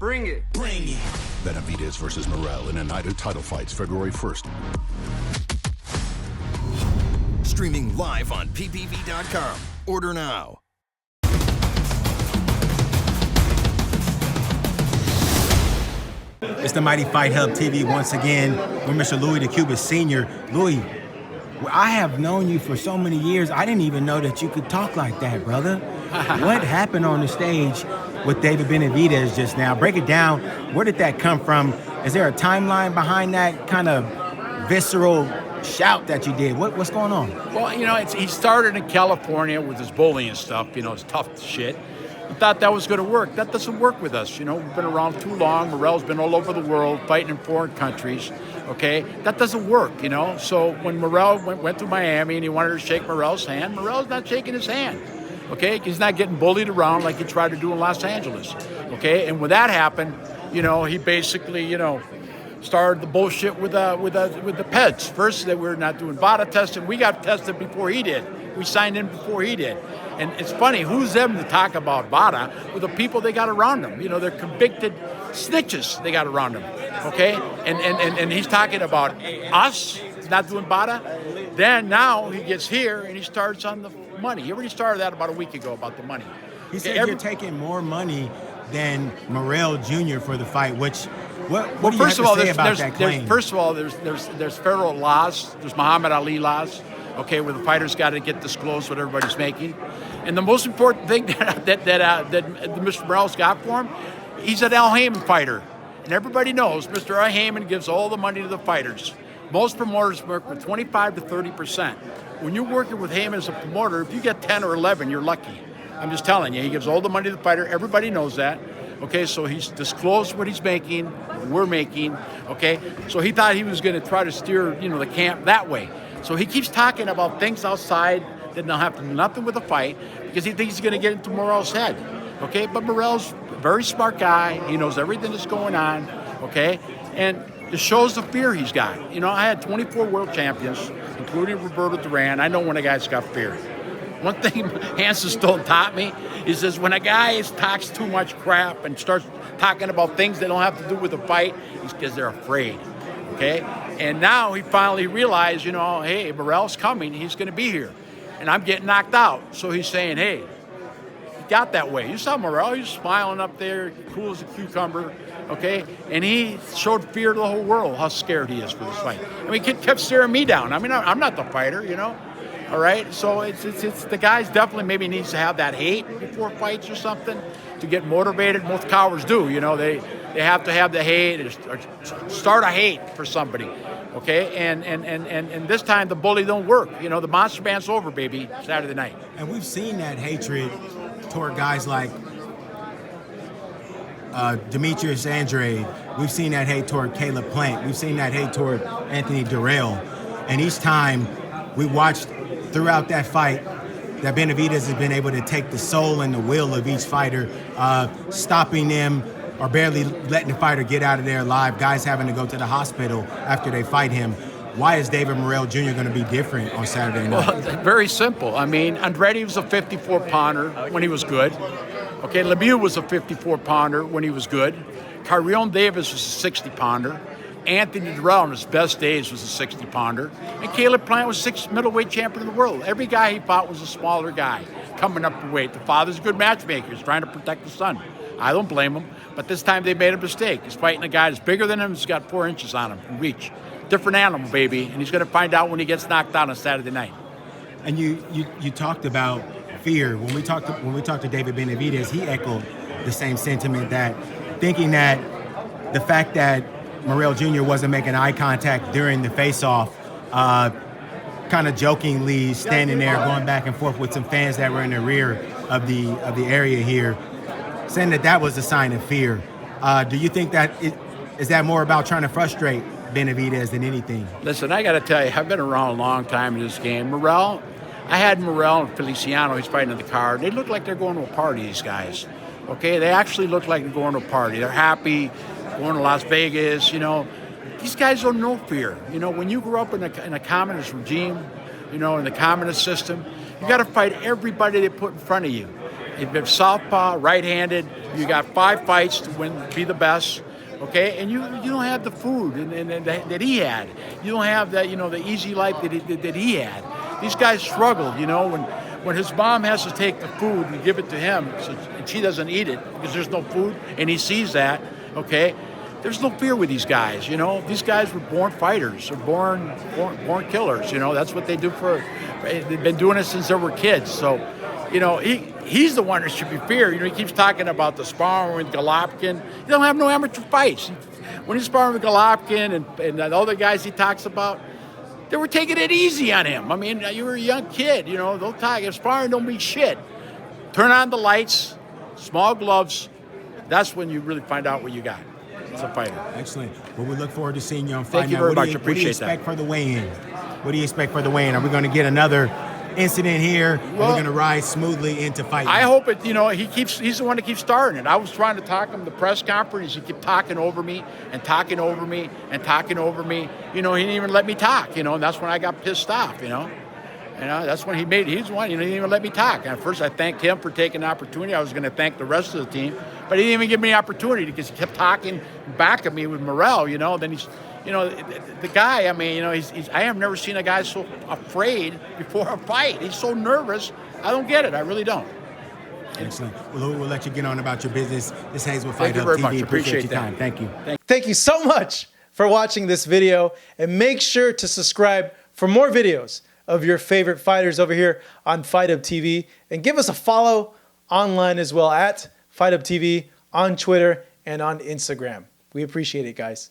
Bring it. Bring it. Benavidez versus Morrell in a night of title fights, February 1st. Streaming live on ppv.com. Order now. It's the mighty Fighthub TV once again with Mr. Luis DeCubas Sr. Louis, I have known you for so many years. I didn't even know that you could talk like that, brother. What happened on the stage with David Benavidez just now? Break it down. Where did that come from? Is there a timeline behind that kind of visceral shout that you did? What's going on? Well, he started in California with his bullying stuff. It's tough shit. I thought that was going to work. That doesn't work with us. We've been around too long. Morrell's been all over the world fighting in foreign countries. Okay, that doesn't work. So when Morrell went to Miami and he wanted to shake Morrell's hand, Morrell's not shaking his hand. Okay, he's not getting bullied around like he tried to do in Los Angeles. Okay, and when that happened, he basically, started the bullshit with the Peds. First, that we're not doing VADA testing. We got tested before he did. We signed in before he did. And it's funny, who's them to talk about VADA with the people they got around them? They're convicted snitches they got around them, okay? And he's talking about us not doing VADA. Then now he gets here and he starts on the money. He already started that about a week ago about the money. He said you're taking more money than Morrell Jr. for the fight, which what do you have to say about that claim? First of all, there's federal laws. There's Muhammad Ali laws. Okay, where the fighters got to get disclosed what everybody's making. And the most important thing that Mr. Morrell's got for him, he's an Al Heyman fighter. And everybody knows Mr. Al Heyman gives all the money to the fighters. Most promoters work with 25 to 30%. When you're working with Heyman as a promoter, if you get 10 or 11, you're lucky. I'm just telling you, he gives all the money to the fighter. Everybody knows that. Okay, so he's disclosed what he's making, we're making. Okay, so he thought he was going to try to steer, the camp that way. So he keeps talking about things outside that don't have to do nothing with the fight because he thinks he's going to get into Morrell's head. Okay, but Morrell's a very smart guy. He knows everything that's going on. Okay, and it shows the fear he's got. I had 24 world champions, including Roberto Duran. I know when a guy's got fear. One thing Hanson Stone taught me is that when a guy talks too much crap and starts talking about things that don't have to do with the fight, it's because they're afraid. Okay? And now he finally realized, hey, Morrell's coming. He's going to be here. And I'm getting knocked out. So he's saying, hey, he got that way. You saw Morrell. He was smiling up there, cool as a cucumber. Okay? And he showed fear to the whole world how scared he is for this fight. He kept staring me down. I'm not the fighter, All right? So it's the guys definitely maybe needs to have that hate before fights or something to get motivated. Most cowards do, They have to have the hate or start a hate for somebody, okay? And this time the bully don't work. The monster band's over, baby, Saturday night. And we've seen that hatred toward guys like Demetrius Andrade. We've seen that hate toward Caleb Plant. We've seen that hate toward Anthony Durrell. And each time we watched throughout that fight that Benavidez has been able to take the soul and the will of each fighter, stopping them or barely letting the fighter get out of there alive, guys having to go to the hospital after they fight him. Why is David Morrell Jr. going to be different on Saturday night? Well, very simple. Andrade was a 54-pounder when he was good. Okay, Lemieux was a 54-pounder when he was good. Kyrion Davis was a 60-pounder. Anthony Durrell in his best days was a 60-pounder. And Caleb Plant was 6th middleweight champion of the world. Every guy he fought was a smaller guy coming up to weight. The father's a good matchmaker. He's trying to protect the son. I don't blame him. But this time they made a mistake. He's fighting a guy that's bigger than him. He's got 4 inches on him in reach. Different animal, baby. And he's going to find out when he gets knocked out on Saturday night. And you talked about fear. When we talked to David Benavidez, he echoed the same sentiment, that thinking that the fact that Morrell Jr. wasn't making eye contact during the face-off, kind of jokingly standing there going back and forth with some fans that were in the rear of the area here, saying that was a sign of fear. Do you think that is that more about trying to frustrate Benavidez than anything? Listen, I got to tell you, I've been around a long time in this game. Morrell, I had Morrell and Feliciano, he's fighting in the card. They look like they're going to a party, these guys. Okay, they actually look like they're going to a party. They're happy, going to Las Vegas, These guys don't know fear. When you grew up in a communist regime, in the communist system, you got to fight everybody they put in front of you. If southpaw, right-handed, you got 5 fights to win, be the best. Okay, and you don't have the food and that he had. You don't have that, you know, the easy life that he had. These guys struggled, you know, when his mom has to take the food and give it to him, and she doesn't eat it because there's no food, and he sees that. Okay, there's no fear with these guys. You know, these guys were born fighters. They're born killers. You know, that's what they do they've been doing it since they were kids. So, you know, he's the one that should be feared. You know, he keeps talking about the sparring with Golovkin. He don't have no amateur fights. When he's sparring with Golovkin and the other guys he talks about, they were taking it easy on him. I mean, you were a young kid, you know, don't talk. If sparring don't mean shit. Turn on the lights, small gloves. That's when you really find out what you got as a fighter. Excellent. Well, we look forward to seeing you on Fight Thank you Night. very much. What do you expect for the weigh-in? What do you expect for the weigh-in? Are we going to get another incident here? Well, we're going to ride smoothly into Fight Night? I hope it. You know, he's the one that keeps starting it. I was trying to talk him the press conference. He kept talking over me and talking over me and talking over me. You know, he didn't even let me talk. You know, and that's when I got pissed off. You know, that's when he's the one. You know, he didn't even let me talk. And at first, I thanked him for taking the opportunity. I was going to thank the rest of the team, but he didn't even give me the opportunity because he kept talking back at me with Morrell. You know, then he's. You know, the guy, I mean, you know, I have never seen a guy so afraid before a fight. He's so nervous. I don't get it. I really don't. Excellent. Well, we'll let you get on about your business. This Hayes with Thank you Fighthub very TV. much. Appreciate your that. time. Thank you. Thank you so much for watching this video, and make sure to subscribe for more videos of your favorite fighters over here on Fighthub TV, and give us a follow online as well at Fighthub TV on Twitter and on Instagram. We appreciate it, guys.